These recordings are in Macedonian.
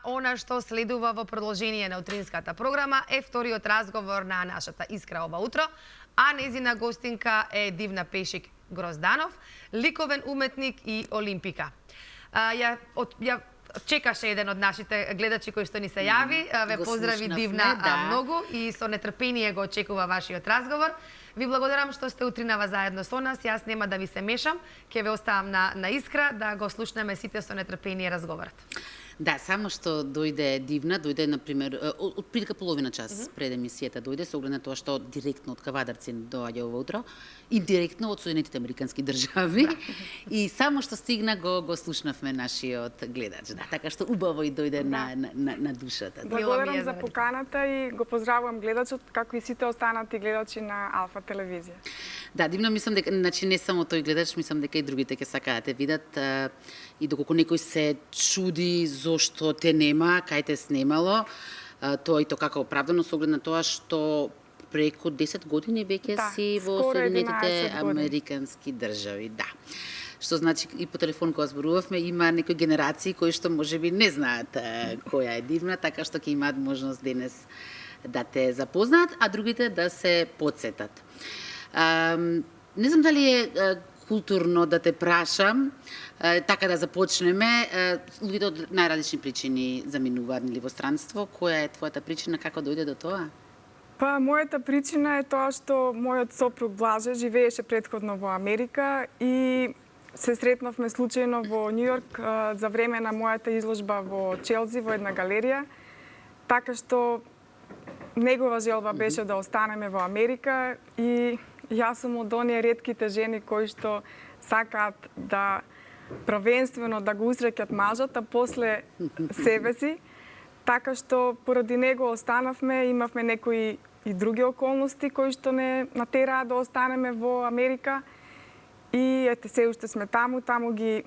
она што следува во продолжение на утринската програма е вториот разговор на нашата Искра ова утро, а незина гостинка е Дивна Пешик Грозданов, ликовен уметник и олимпика. Ја чекаше еден од нашите гледачи кој што ни се јави. Ве поздрави Дивна многу и со нетрпение го очекува вашиот разговор. Ви благодарам што сте утринава заедно со нас. Јас нема да ви се мешам, ќе ве оставам на Искра да го слушнеме сите со нетрпение разговорот. Да, само што дојде Дивна, дојде, например, од прилика половина час пред емисијата дојде, со оглед на тоа што директно од Кавадарци доаѓа ова утро, индиректно од Соединетите Американски држави, и само што стигна го слушнавме нашиот гледач. Да, така што убаво и дојде на душата. Благодарам за поканата и го поздравувам гледачот, како и сите останати гледачи на Алфа телевизија. Да, Дивна, мислам дека, значи не само тој гледач, мислам дека и другите ќе сакаат да те видат, и доколку некој се чуди зошто те нема, кај те снимало, тоа и тоа како оправдано со оглед на тоа што преку 10 години веќе си во Соединетите Американски држави. Да. Што значи и по телефон кога зборувавме, има некои генерации кои што можеби не знаат која е Дивна, така што ќе имаат можност денес да те запознаат, а другите да се потсетат. Не знам дали е културно да те прашам, така да започнеме. Луѓето од најразлични причини заминуваат во странство. Која е твојата причина, како дојде до тоа? Па, мојата причина е тоа што мојот сопруг Блаже живееше претходно во Америка и се сретнавме случајно во Њујорк за време на мојата изложба во Челси, во една галерија. Така што негова желба беше да останеме во Америка и јас сум од оние ретките жени кои што сакаат да првенствено да го усреќат мажот, а после себе си. Така што поради него останавме, имавме некои и други околности кои што не натераа да останеме во Америка. И ете се уште сме таму ги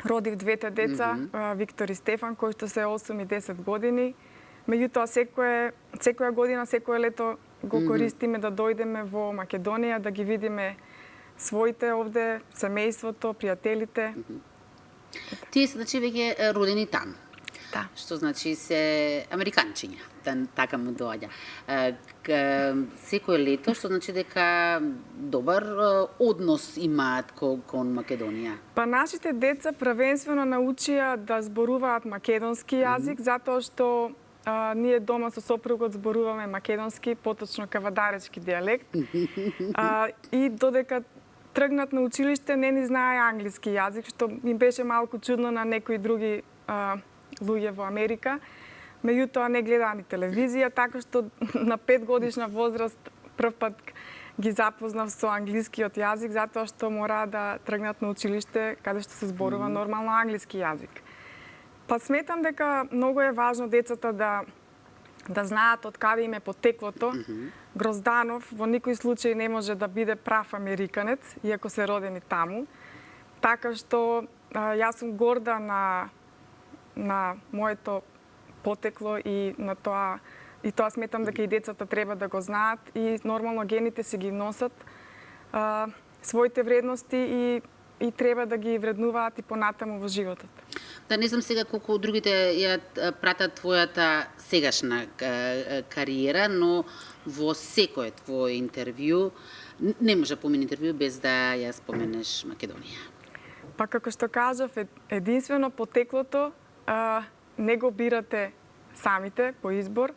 родив двете деца, Виктор и Стефан, кои што се 8 и 10 години. Меѓутоа секоја година, секое лето го користиме да дојдеме во Македонија, да ги видиме своите овде, семејството, пријателите. Тие се, значи, веќе родени таму. Да. Што значи се американчиња, така му доаѓа. Секое лето, што значи дека добар однос имаат кон Македонија. Па нашите деца првенствено научија да зборуваат македонски јазик, затоа што ние дома со сопругот зборуваме македонски, поточно кавадаречки дијалект. И додека тргнат на училиште не ни знае англиски јазик, што ми беше малку чудно на некои други луѓе во Америка. Меѓутоа не гледаа ни телевизија, така што на 5 годишна возраст прв пат ги запознав со англискиот јазик, затоа што мора да тргнат на училиште каде што се зборува нормално англиски јазик. Па сметам дека многу е важно децата да знаат од каде им е потеклото. Грозданов во никој случај не може да биде прав американец, иако се родени таму. Така што јас сум горда на моето потекло и на тоа, и тоа сметам дека и децата треба да го знаат и нормално гените се ги носат своите вредности и треба да ги вреднуваат и понатаму во животот. Да, не знам сега колку другите ја пратат твојата сегашна кариера, но во секое твое интервју не може да помине интервју без да ја споменеш Македонија. Па како што кажав, единствено потеклото не го бирате самите по избор.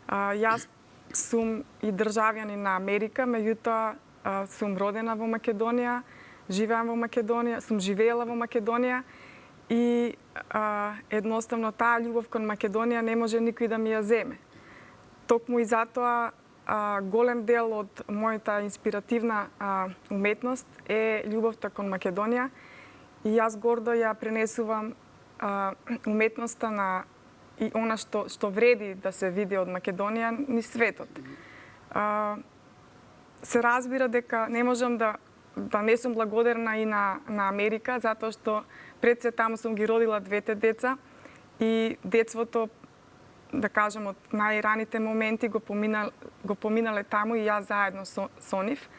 Јас сум и државјанин на Америка, меѓутоа сум родена во Македонија, живеам во Македонија, сум живеела во Македонија и едноставно таа љубов кон Македонија не може никој да ми ја земе. Токму и затоа голем дел од мојата инспиративна уметност е љубовта кон Македонија и јас гордо ја пренесувам уметноста и она што вреди да се види од Македонија низ светот. Се разбира дека не можам да не сум благодарна и на Америка, затоа што пред се таму сум ги родила двете деца и детството, да кажем, од најраните моменти го поминале таму и јас заедно со нив.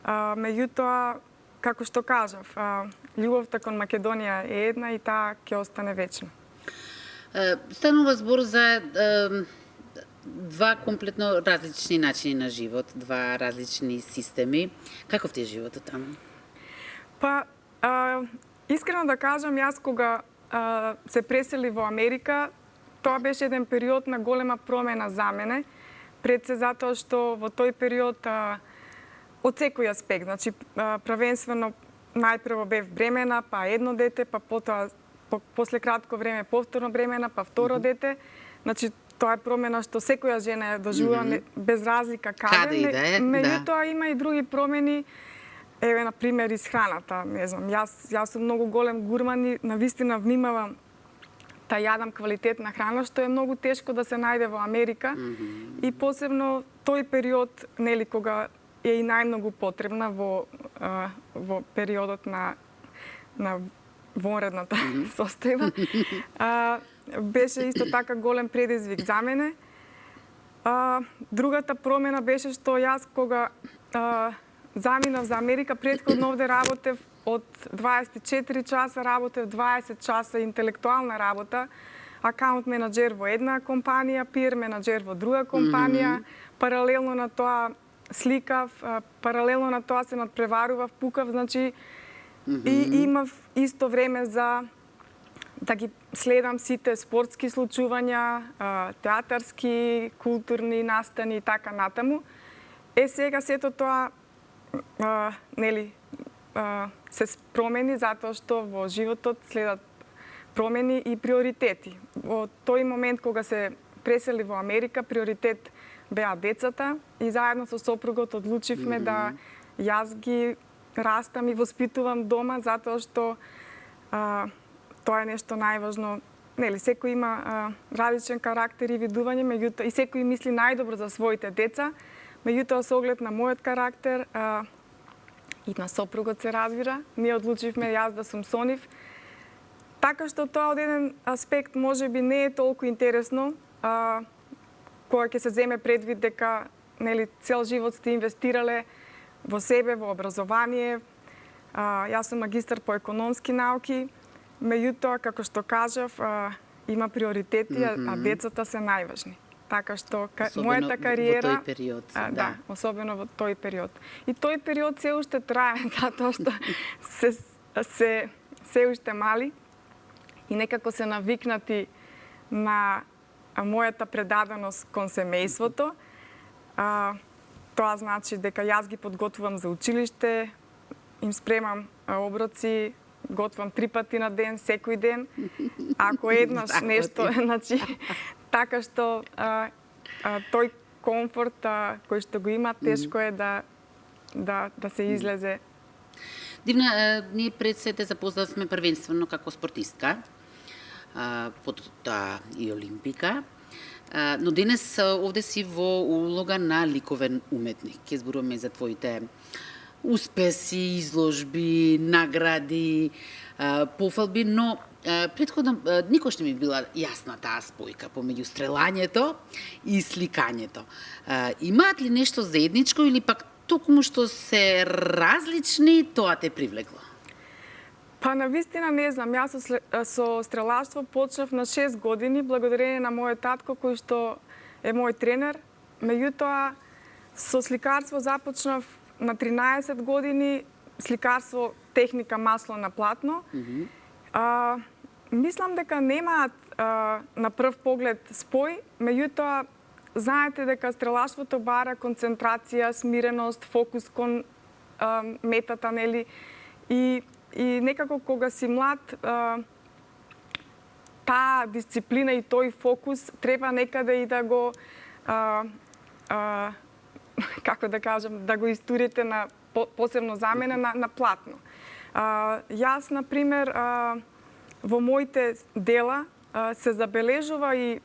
Меѓутоа, како што кажав, љубовта кон Македонија е една и таа ќе остане вечно. Станува збор за два комплетно различни начини на живот, два различни системи. Каков ти е животот таму? Па, искрено да кажам, јас кога се пресели во Америка, тоа беше еден период на голема промена за мене, пред се затоа што во тој период од секој аспект, значи првенствено најпрво бев бремена, па едно дете, па потоа после кратко време повторно бремена, па второ дете. Значи тоа е промена што секоја жена ја доживува без разлика каде иде, меѓутоа има и други промени. Еве на пример исхраната, не знам, јас сум многу голем гурман и навистина внимавам да јадам квалитетна храна, што е многу тешко да се најде во Америка. И посебно тој период, нели, кога е и најмногу потребна во периодот на вонредната состојба. Беше исто така голем предизвик за мене. Другата промена беше што јас кога заминав за Америка, претходно овде работев од 24 часа, работев 20 часа интелектуална работа, акаунт менаџер во една компанија, пир менаџер во друга компанија, паралелно на тоа сликав, паралелно на тоа се надпреварував, пукав, значи и имав исто време за да ги следам сите спортски случувања, театарски, културни настани и така натаму. Сега сето тоа нели се промени затоа што во животот следат промени и приоритети. Во тој момент кога се пресели во Америка, приоритет беа децата и заедно со сопругот одлучивме да јас ги растам и воспитувам дома затоа што тоа е нешто најважно. Нели, секој има различен карактер и видување, меѓутоа и секој мисли најдобро за своите деца. Меѓутоа, со оглед на мојот карактер и на сопругот се разбира, ние одлучивме јас да сум со нив. Така што тоа од еден аспект можеби не е толку интересно, кога ќе се земе предвид дека нели цел живот сте инвестирале во себе, во образование. Јас сум магистар по економски науки, меѓутоа, како што кажав, има приоритети, а децата се најважни. Така што мојата кариера во тој период, да, особено во тој период. И тој период се уште трае, затоа што се уште мали и некако се навикнати на мојата предаденост кон семејството. Тоа значи дека јас ги подготвувам за училиште, им спремам оброци, готвам 3 пати на ден, секој ден. Ако еднаш нешто, значи така што тој комфорт кој што го има, тешко е да се излезе. Дивна, ние пред се те запознавме првенствено како спортистка, потоа и олимпика, но денес овде си во улога на ликовен уметник. Ке зборуваме за твоите успеси, изложби, награди, пофалби, но претходно никош не ми била јасна таа спојка помеѓу стрелањето и сликањето. Имаат ли нешто заедничко или пак токму што се различни, тоа те привлекло? Па навистина не знам, јас со стрелаштво почнав на 6 години благодарение на мојот татко кој што е мој тренер. Меѓутоа со сликарство започнав на 13 години, сликарство техника масло на платно. Мислам дека немаат на прв поглед спој, меѓутоа знаете дека стрелаштвото бара концентрација, смиреност, фокус кон метата, нели? И некако кога си млад, таа дисциплина и тој фокус треба некаде и да го како да кажам, да го истурите на посебно за мене на платно. Јас на пример во моите дела се забележува и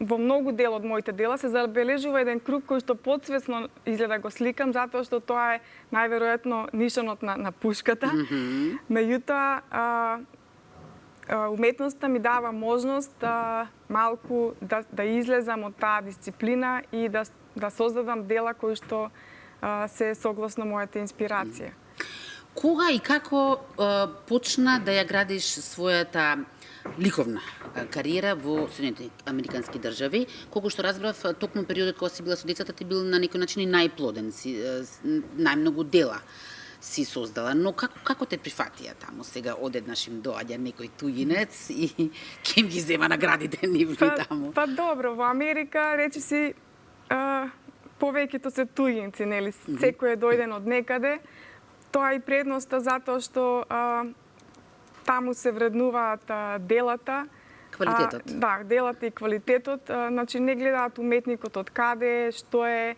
во многу дел од моите дела се забележува еден круг кој што подсвесно изгледа го сликам, затоа што тоа е најверојатно нишанот на пушката. Меѓутоа, уметноста ми дава можност малку да излезам од таа дисциплина и да создадам дела кои што се согласно мојата инспирација. Кога и како почна да ја градиш својата ликовна кариера во Соединените Американски држави. Колку што разбрав, токму периодот кога си била со децата ти бил на некој начин и најплоден, најмногу дела си создала, но како те прифатија таму? Сега одеднаш им доаѓа некој тујинец и ќе им ги зема наградите нивни таму. Па добро, во Америка речиси повеќето се тујинци, нели? Секој е дојден од некаде. Тоа е и предноста затоа што таму се вреднуваат делата. Квалитетот. Да, делата и квалитетот. Значи не гледаат уметникот од каде, што е,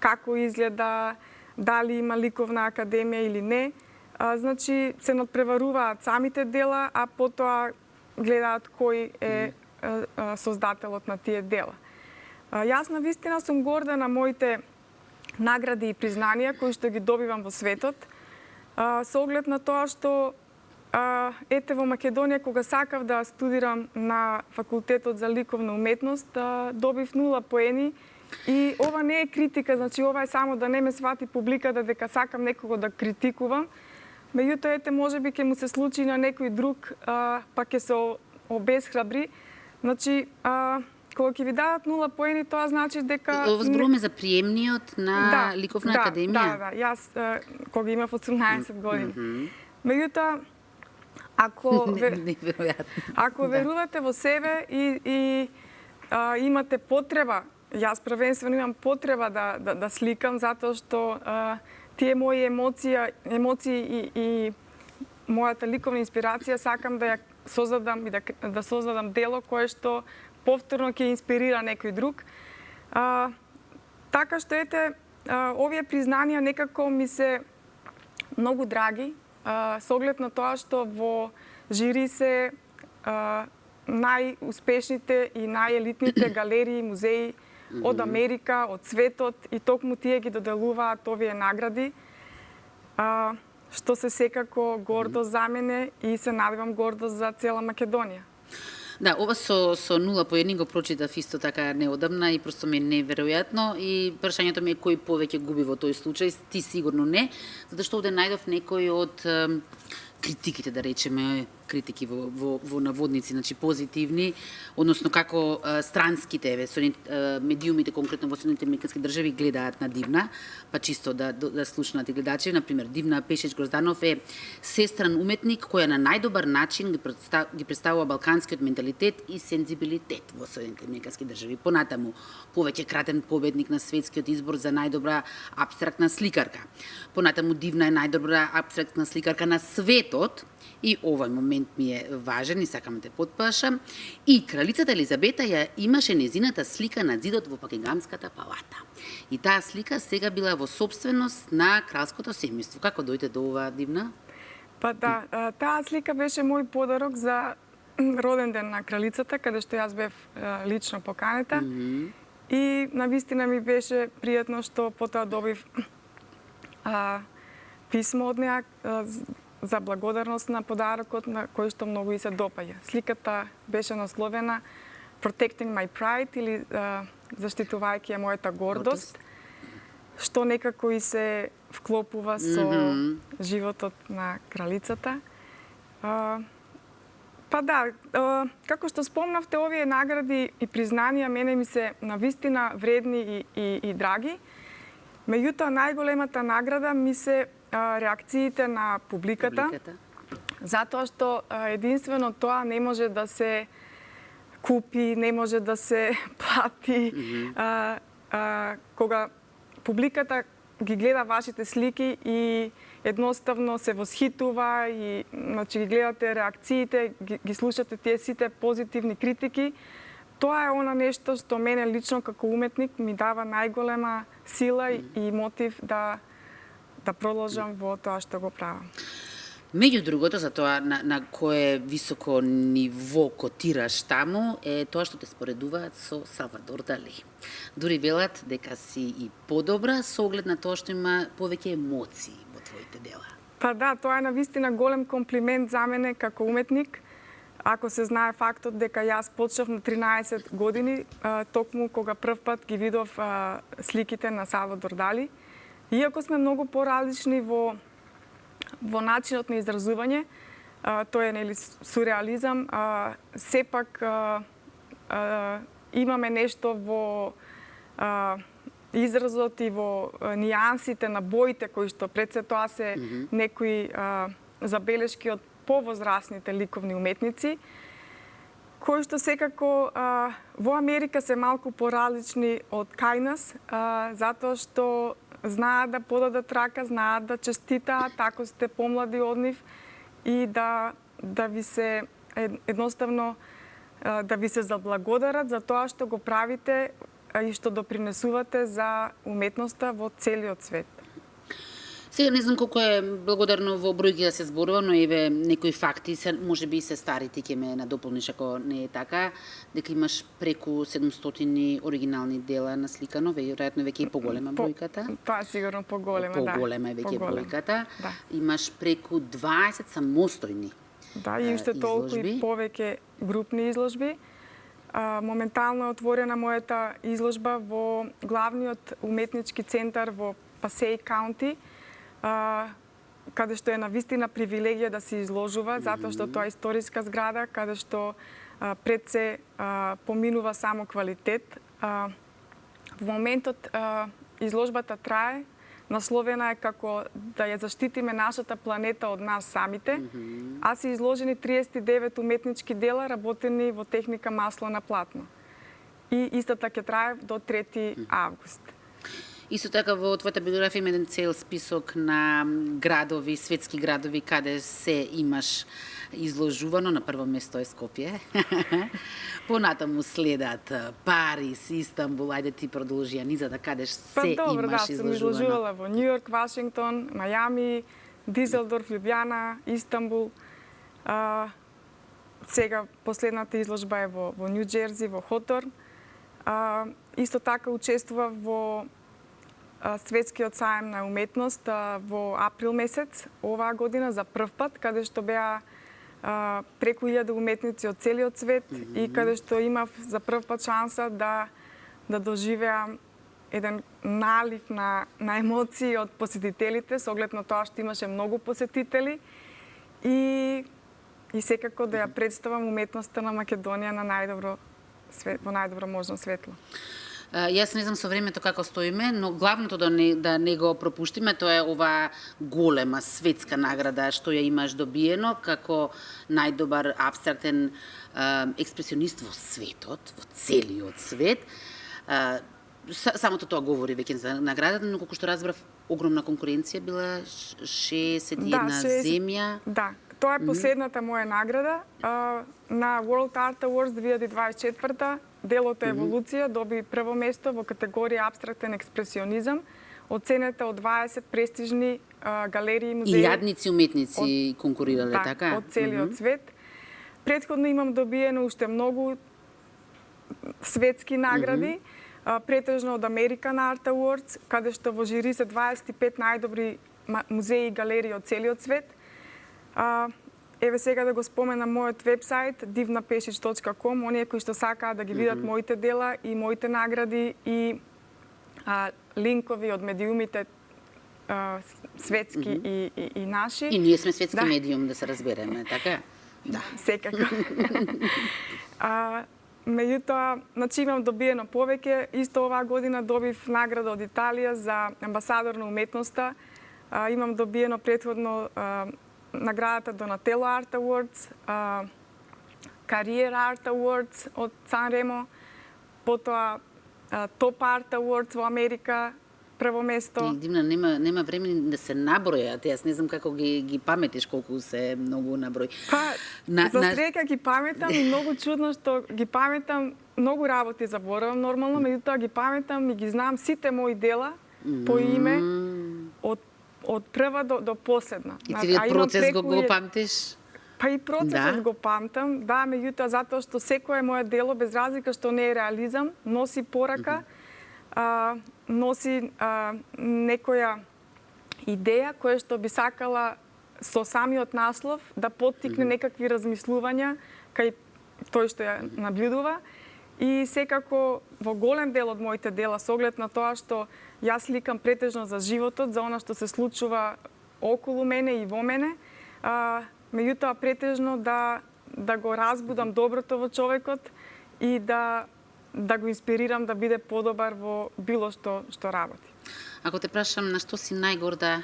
како изгледа, дали има ликовна академија или не. Значи се надпреваруваат самите дела, а потоа гледаат кој е создателот на тие дела. Јас на вистина сум горда на моите награди и признанија кои што ги добивам во светот, со оглед на тоа што ете во Македонија кога сакав да студирам на факултетот за ликовна уметност, добив 0 поени. И ова не е критика, значи ова е само да не ме свати публиката дека сакам некого да критикувам. Меѓутоа, ете, можеби ќе му се случи на некој друг, па ќе се обесхрабри. Значи, кога ќе ви дадат 0 поени, тоа значи дека... Зборуваме за приемниот на ликовна академија? Да, јас кога имав 18 години. Меѓутоа, ако верувате во себе и имате потреба, јас првенствено имам потреба да сликам, затоа што тие мои емоции и мојата ликовна инспирација сакам да ја создадам и да создадам дело кое што повторно ќе инспирира некој друг. Така што ете, овие признанија некако ми се многу драги, со оглед на тоа што во жири се најуспешните и најелитните галерии и музеи од Америка, од светот, и токму тие ги доделуваат овие награди, што се секако гордост за мене и се надевам гордост за цела Македонија. Да, ова со 0 поени го прочитав исто така неодамна и просто ми е неверојатно и прашањето ми е кој повеќе губи во тој случај, ти сигурно не, затоа што овде најдов некој од критиките, да речеме, критики во наводници, значи позитивни, односно како странските медиумите, конкретно во Соединените Американски држави, гледаат на Дивна, па чисто да слушнат и гледачи. Например, Дивна Пешич Грозданов е сестран уметник која на најдобар начин ги представува балканскиот менталитет и сензибилитет во Соединените Американски држави. Понатаму, повеќе кратен победник на светскиот избор за најдобра апстрактна сликарка. Понатаму, Дивна е најдобра апстрактна сликарка на светот, и овој момент ми е важен и сакам да те потпашам. И кралицата Елизабета ја имаше незината слика на зидот во Бакингамската палата. И таа слика сега била во собственост на кралското семејство. Како дојде до ова, Дивна? Па да, таа слика беше мој подарок за роден ден на кралицата, каде што јас бев лично поканета. И навистина ми беше пријатно што потоа добив писмо од неа за благодарност на подарокот на кој што многу и се допаѓа. Сликата беше насловена Protecting My Pride или заштитувајќи ја мојата гордост, што некако и се вклопува со животот на кралицата. Па да, како што спомнавте, овие награди и признанија мене ми се навистина вредни и драги. Меѓутоа, најголемата награда ми се реакциите на публиката, затоа што единствено тоа не може да се купи, не може да се плати. Кога публиката ги гледа вашите слики и едноставно се восхитува и значи ги гледате реакциите, ги слушате тие сите позитивни критики, тоа е она нешто што мене лично како уметник ми дава најголема сила и мотив да продолжам во тоа што го правам. Меѓу другото, за тоа на кое високо ниво котираш таму, е тоа што те споредуваат со Салвадор Дали. Дури велат дека си и подобра со оглед на тоа што има повеќе емоции во твоите дела. Па да, тоа е навистина голем комплимент за мене како уметник. Ако се знае фактот дека јас почнав на 13 години, токму кога првпат ги видов сликите на Салвадор Дали. Иако сме многу поразлични во начинот на изразување, тој е нели сурреализам, сепак имаме нешто во изразот и во нијансите на боите кои што пред се тоа се некои забелешки од повозрасните ликовни уметници, кои што секако во Америка се малку поразлични од кај нас, затоа што знаат да подадат рака, знаат да честитаат, ако сте помлади од нив, и да ви се едноставно да ви се заблагодарат за тоа што го правите и што допринесувате за уметноста во целиот свет. Сега не знам колку е благодарно во бројки да се зборува, но еве некои факти, можеби и се стари, ти ќе ме надополниш ако не е така, дека имаш преку 700 оригинални дела насликано, веројатно веќе и поголема бројката. Тоа е сигурно поголема, да. Поголема е веќе бројката. Да. Имаш преку 20 самостојни да, и уште толку и повеќе групни изложби. Моментално е отворена мојата изложба во главниот уметнички центар во Пасеј Каунти, каде што е навистина привилегија да се изложува, затоа што тоа е историска зграда, каде што пред се поминува само квалитет. Во моментот изложбата трае, насловена е како да ја заштитиме нашата планета од нас самите, а се изложени 39 уметнички дела работени во техника масло на платно. И истата ќе трае до 3 август. Исто така во твојата биографија има еден цел список на градови, светски градови каде се имаш изложувано. На прво место е Скопје. Понатаму следат Париз, Истанбул, ајде ти продолжи Анизата, каде се имаш изложувано. Да, сум изложувала во Њујорк, Вашингтон, Мајами, Дизелдорф, Лјубљана, Истанбул. Сега последната изложба е во Њу Џерзи, во Хоторн. Исто така учествува во Светскиот саем на уметност во април месец оваа година за прв пат, каде што беа преку 1000 уметници од целиот свет и каде што имав за прв пат шанса да доживеам еден налив на емоции од посетителите, со оглед на тоа што имаше многу посетители и секако да ја представам уметноста на Македонија на во најдобро можно светло. Јас не знам со времето како стоиме, но главното да не го пропуштиме, тоа е оваа голема светска награда што ја имаш добиено како најдобар апстрактен експресионист во светот, во целиот свет. Самото тоа говори веќе за наградата, но колку што разбрав, огромна конкуренција била, 61 земја. Да, тоа е последната моја награда на World Art Awards 2024. Делото Еволуција доби прво место во категорија апстрактен експресионизам, оценета од 20 престижни галерии и музеи. И јадници уметници конкурирале, така? Да, од целиот свет. Предходно имам добиено уште многу светски награди, претежно од American Art Awards, каде што во жири се 25 најдобри музеи и галерии од целиот свет. Еве сега да го споменам мојот вебсайт divnapesic.com, оние кои што сакаат да ги видат моите дела и моите награди и линкови од медиумите светски и наши. И ние сме светски медиум, да се разбереме, така? Да, секако. Меѓутоа, значи имам добиено повеќе. Исто оваа година добив награда од Италија за амбасадор на уметноста. Имам добиено претходно наградата Donatello Art Awards, Career Art Awards од Сан Ремо, потоа Top Art Awards во Америка, прво место. Дивна, нема време да се набројат. Јас не знам како ги паметиш колку се многу наброј. За среќа ги паметам и многу чудно што ги паметам, многу работи заборавам нормално, меѓутоа ги паметам и ги знам сите мои дела по име од прва до последна. И целиот процес го памтиш? Па и процесот го памтам, да, меѓутоа затоа што секое моје дело, без разлика што не е реализам, носи порака, носи некоја идеја која што би сакала со самиот наслов да поттикне некакви размислувања кај тој што ја наблюдува. И секако во голем дел од моите дела, со оглед на тоа што јас сликам претежно за животот, за она што се случува околу мене и во мене, меѓутоа претежно да го разбудам доброто во човекот и да го инспирирам да биде подобар во било што работи. Ако те прашам на што си најгорда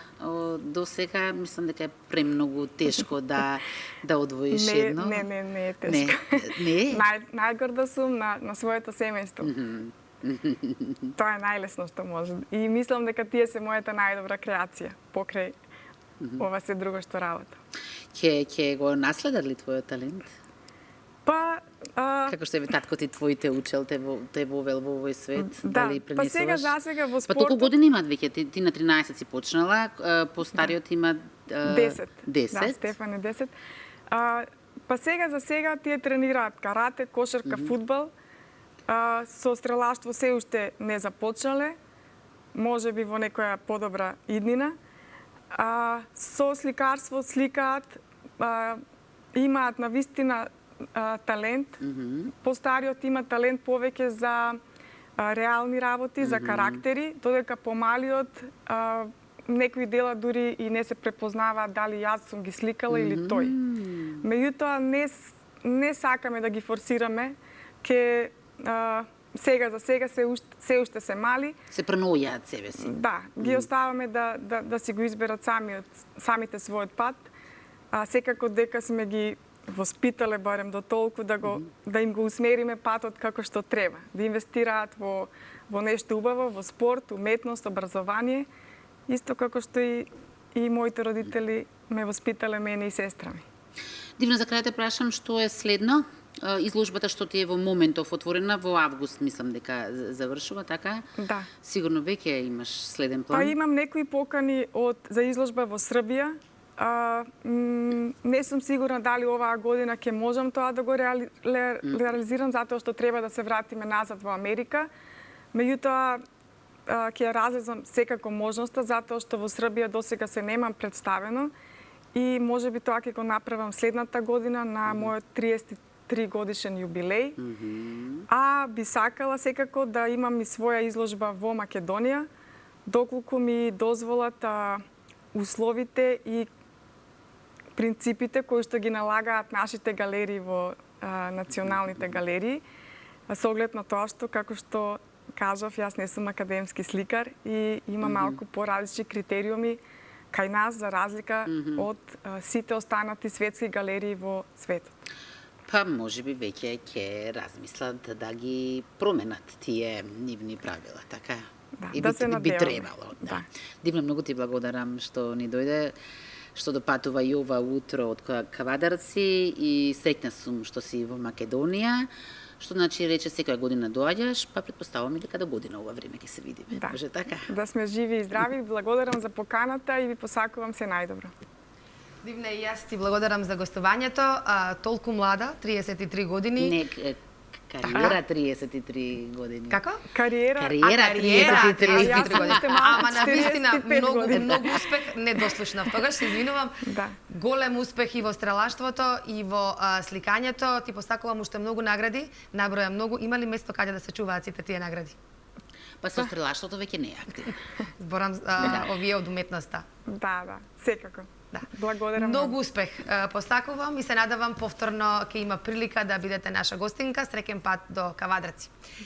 до сега, мислам дека е премногу тешко да одвоиш едно. Не е тешко. Не? Најгорда сум на своето семејство. Тоа е најлесно што може. И мислам дека тие се мојата најдобра креација покрај ова се друго што работа. Ќе го наследат ли твојот талент? Па Како што е татко ти твоите учел, те вовел во овој свет, да, дали па сега засега во Па спортот... толку години имаат веќе, ти на 13 си почнала, постариот има 10. 10. Да, Стефан е 10. Па сега за сега тие тренираат карате, кошарка, фудбал. Со стрелаштво се уште не започнале, може би во некоја подобра иднина. Со сликарство сликаат, имаат навистина талент. Постариот има талент повеќе за реални работи, за карактери, додека помалиот некои дела дури и не се препознаваат дали јас сум ги сликала или тој. Меѓутоа не сакаме да ги форсираме, ке сега за сега се уште се мали. Се пронаоѓаат себе си. Да, ги оставаме да си го изберат самите својот пат. Секако дека сме ги воспитале барем до толку да им го усмериме патот како што треба. Да инвестираат во нешто убаво, во спорт, уметност, образование, исто како што и моите родители ме воспитале мене и сестра ми. Дивна, за крај те прашам што е следно? Изложбата што ти е во моментов отворена во август, мислам дека завршува, така? Да. Сигурно веќе имаш следен план? Па имам некои покани за изложба во Србија. Не сум сигурна дали оваа година ќе можам тоа да го реализирам, затоа што треба да се вратиме назад во Америка. Меѓутоа, ќе разлезам секако можноста, затоа што во Србија досега се немам представено и може би тоа ќе го направам следната година на мојот 33 годишен јубилеј. Би сакала секако да имам и своја изложба во Македонија, доколку ми дозволат условите и принципите кои што ги налагаат нашите галерии во националните галерии, со оглед на тоа што, како што кажав, јас не сум академски сликар и има малку поразлични критериуми кај нас за разлика од сите останати светски галерии во светот. Па може би веќе ќе размислат да ги променат тие нивни правила, така? Да, и да се надеваме. би требало. Да. Дивно, многу ти благодарам што ни дојде, што допатува и ова утро од Кавадарци и среќна сум што си во Македонија, што значи рече секоја година доаѓаш, па претпоставувам и дека до година ова време ќе се видиме. Да. Може така? Да сме живи и здрави, благодарам за поканата и ви посакувам се најдобро. Дивна, и јас ти благодарам за гостувањето. Толку млада, 33 години. Не, кариера 33 години. Како? Кариера 33 години. Ама на вистина 45 години. многу успех, не дослушнав тогаш, се извинувам. Да. Голем успех и во стрелаштвото и во сликањето. Ти посакувам уште многу награди, наброја многу. Има ли место каде да се чуваат сите тие награди? Па со стрелаштвото веќе не е активно. Зборам овие од уметноста. Да, секако. Да. Благодарам. Многу успех посакувам и се надавам повторно ќе има прилика да бидете наша гостинка. Среќен пат до Кавадраци.